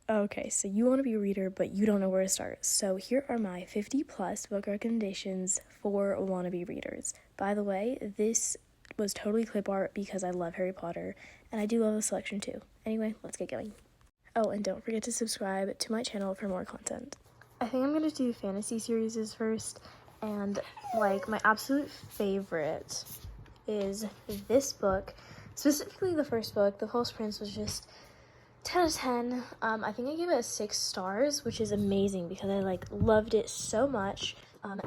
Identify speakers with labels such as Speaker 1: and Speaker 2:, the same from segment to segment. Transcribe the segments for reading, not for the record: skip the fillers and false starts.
Speaker 1: Okay, so you want to be a reader, but you don't know where to start. So here are my 50 plus book recommendations for wannabe readers. By the way, this was totally clip art because I love Harry Potter, and I do love the selection too. Anyway, let's get going. Oh, and don't forget to subscribe to my channel for more content. I think I'm gonna do fantasy series first, and like my absolute favorite is this book. Specifically the first book, The False Prince, was just 10 out of 10. I think I gave it 6 stars, which is amazing because I loved it so much.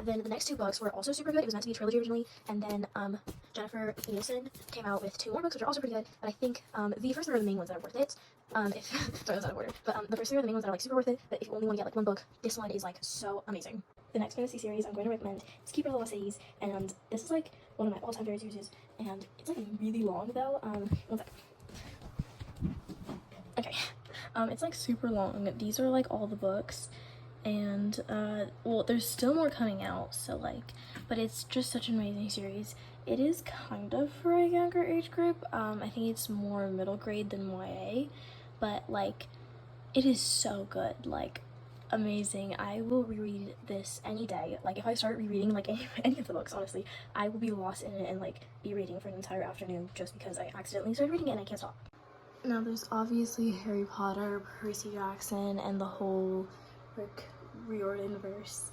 Speaker 1: Then the next 2 books were also super good. It was meant to be a trilogy originally, and then Jennifer Nielsen came out with 2 more books, which are also pretty good. But I think the first 3 are the main ones that are worth it. If sorry, that's out of order. But the first 3 are the main ones that are super worth it. But if you only want to get one book, this one is so amazing. The next fantasy series I'm going to recommend is Keeper of the Lost Cities, and this is one of my all-time favorite series. And it's really long though. One sec. Okay, it's super long. These are all the books, and well, there's still more coming out, so but it's just such an amazing series. It is kind of for a younger age group. I think it's more middle grade than YA, but it is so good, amazing. I will reread this any day. If I start rereading any of the books, honestly, I will be lost in it and be reading for an entire afternoon just because I accidentally started reading it and I can't stop. Now, there's obviously Harry Potter, Percy Jackson, and the whole Rick Riordan verse.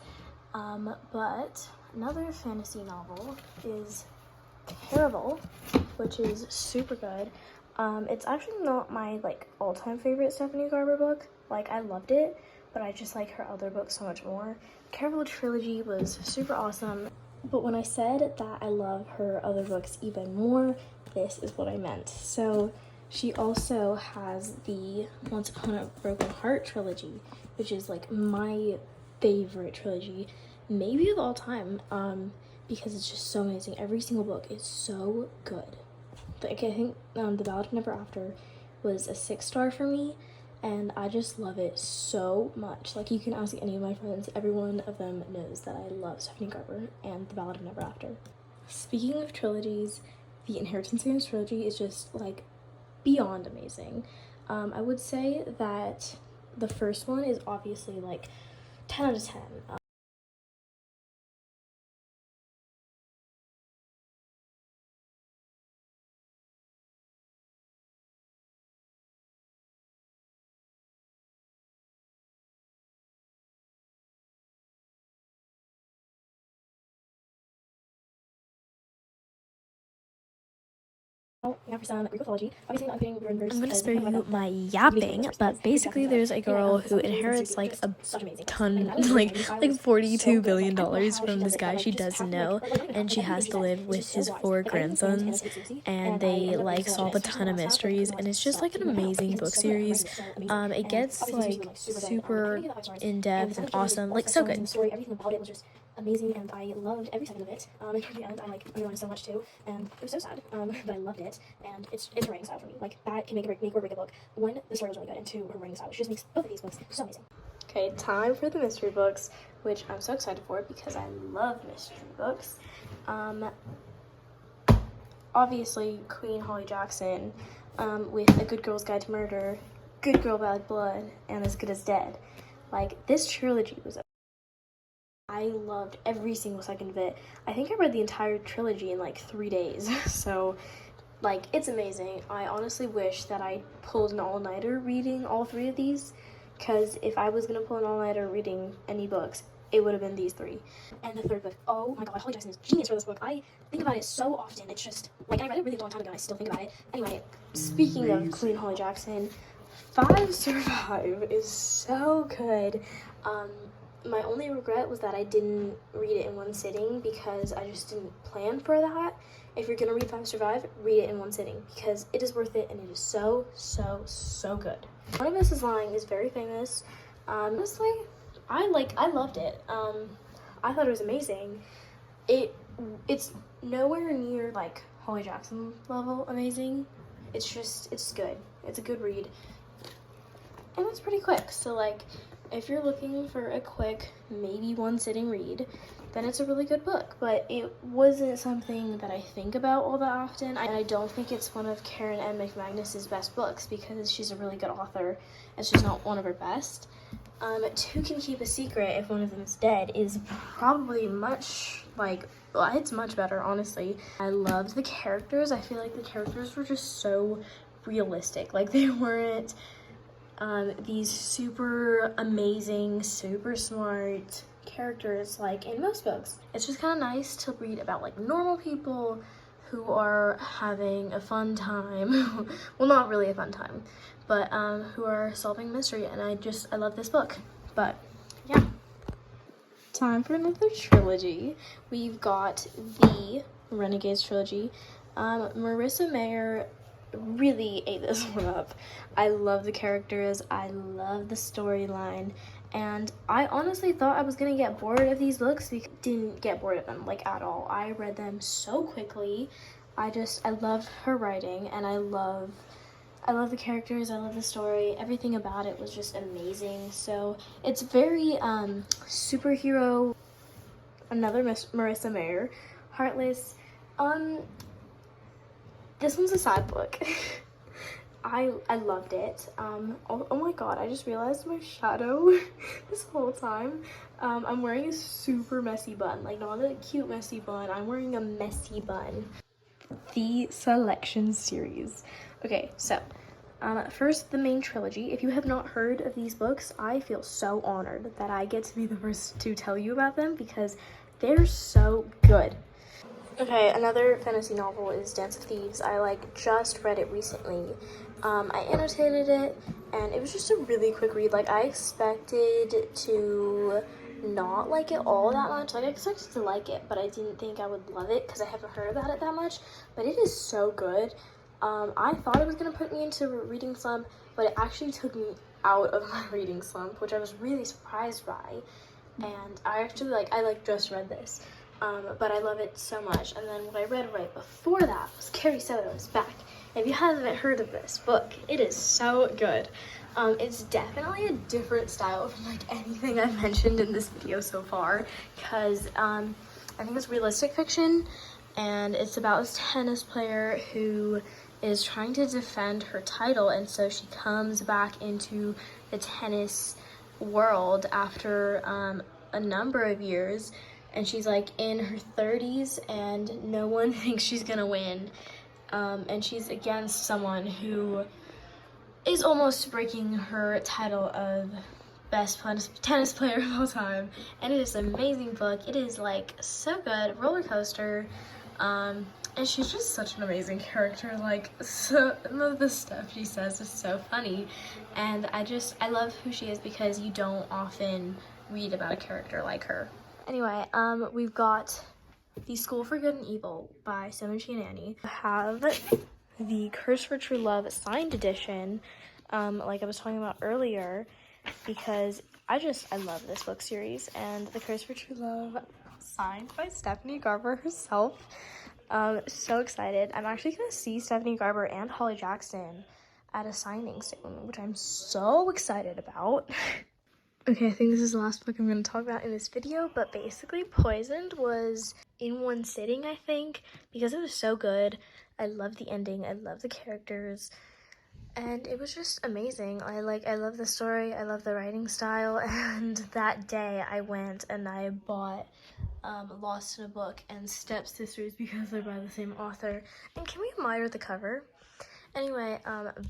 Speaker 1: But another fantasy novel is Terrible, which is super good. It's actually not my all-time favorite Stephanie Garber book. I loved it, but I just like her other books so much more. Terrible trilogy was super awesome, but when I said that I love her other books even more, this is what I meant. So she also has the Once Upon a Broken Heart trilogy, which is my favorite trilogy, maybe of all time, because it's just so amazing. Every single book is so good. I think The Ballad of Never After was a 6-star for me, and I just love it so much. You can ask any of my friends, every one of them knows that I love Stephanie Garber and The Ballad of Never After. Speaking of trilogies, the Inheritance Games trilogy is just beyond amazing. I would say that the first one is obviously 10 out of 10. Now for some Greek mythology. Obviously, not including Ruinverse. I'm gonna spare you my yapping, but basically, there's a girl who inherits a ton, $42 billion from this guy she doesn't know, and she has to live with his 4 grandsons, and they solve a ton of mysteries, and it's just an amazing book series. It gets super in depth and awesome, so good. Everything about it was just amazing, and I loved every second of it. And toward the end, I underlined so much too, and it was so sad, but I loved it, and it's a writing style for me. That can make or break a book. 1, the story was really good, and 2, her writing style, which just makes both of these books so amazing. Okay, time for the mystery books, which I'm so excited for because I love mystery books. Obviously, Queen Holly Jackson, with A Good Girl's Guide to Murder, Good Girl, Bad Blood, and As Good as Dead. This trilogy was I loved every single second of it. I think I read the entire trilogy in 3 days, so it's amazing. I honestly wish that I pulled an all-nighter reading all 3 of these, because if I was gonna pull an all-nighter reading any books, it would have been these 3. And the third book, oh my god, Holly Jackson is genius for this book. I think about it so often. It's just I read it really long time ago and I still think about it. Anyway, speaking of Queen Holly Jackson, 5 Survive is so good. My only regret was that I didn't read it in one sitting because I just didn't plan for that. If you're gonna read 5 Survive, read it in one sitting because it is worth it and it is so, so, so good. One of Us is Lying is very famous. Honestly, I loved it. I thought it was amazing. It's nowhere near Holly Jackson level amazing. It's good. It's a good read. And it's pretty quick, so if you're looking for a quick, maybe one sitting read, then it's a really good book. But it wasn't something that I think about all that often. I don't think it's one of Karen M. McManus's best books because she's a really good author. It's just not one of her best. Two Can Keep a Secret If One of Them is Dead is probably much, like, well, it's much better, honestly. I loved the characters. I feel like the characters were just so realistic. Like, they weren't these super amazing, super smart characters like in most books. It's just kind of nice to read about like normal people who are having a fun time. Well, not really a fun time, but who are solving mystery, and I love this book. But yeah, time for another trilogy. We've got the Renegades trilogy. Marissa Mayer really ate this one up. I love the characters, I love the storyline, and I honestly thought I was gonna get bored of these books. Because I didn't get bored of them, like, at all. I read them so quickly. I love her writing, and I love the characters, I love the story. Everything about it was just amazing. So it's very superhero. Another Marissa Mayer, Heartless. This one's a sad book. I loved it. Oh my god, I just realized my shadow this whole time. I'm wearing a super messy bun. Like, not a cute messy bun. I'm wearing a messy bun. The Selection series. Okay, so first, the main trilogy. If you have not heard of these books, I feel so honored that I get to be the first to tell you about them because they're so good. Okay, another fantasy novel is Dance of Thieves. I just read it recently. I annotated it, and it was just a really quick read. Like, I expected to not like it all that much. Like, I expected to like it, but I didn't think I would love it because I haven't heard about it that much. But it is so good. I thought it was gonna put me into a reading slump, but it actually took me out of my reading slump, which I was really surprised by. And I just read this. But I love it so much. And then what I read right before that was Carrie Soto's Back. If you haven't heard of this book, it is so good. It's definitely a different style from like anything I've mentioned in this video so far, because I think it's realistic fiction, and it's about this tennis player who is trying to defend her title, and so she comes back into the tennis world after a number of years. And she's like in her 30s and no one thinks she's gonna win. And she's against someone who is almost breaking her title of best tennis player of all time. And it is an amazing book. It is like so good, roller coaster. And she's just such an amazing character. Like, some of the stuff she says is so funny. And I love who she is because you don't often read about a character like her. Anyway, we've got The School for Good and Evil by Simon G. and Annie. I have the Curse for True Love signed edition, like I was talking about earlier, because I love this book series. And the Curse for True Love signed by Stephanie Garber herself. So excited. I'm actually gonna see Stephanie Garber and Holly Jackson at a signing soon, which I'm so excited about. Okay, I think this is the last book I'm going to talk about in this video, but basically Poisoned was in one sitting, I think, because it was so good. I love the ending, I love the characters, and it was just amazing. I love the story, I love the writing style, and that day I went and I bought Lost in a Book and Stepsisters because they're by the same author. And can we admire the cover? Anyway,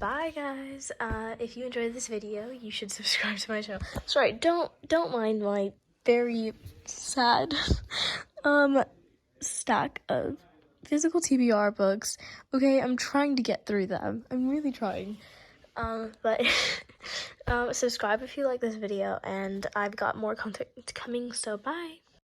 Speaker 1: bye guys. If you enjoyed this video, you should subscribe to my channel. Sorry, don't mind my very sad stack of physical TBR books. Okay, I'm trying to get through them. I'm really trying. But subscribe if you like this video, and I've got more content coming, so bye.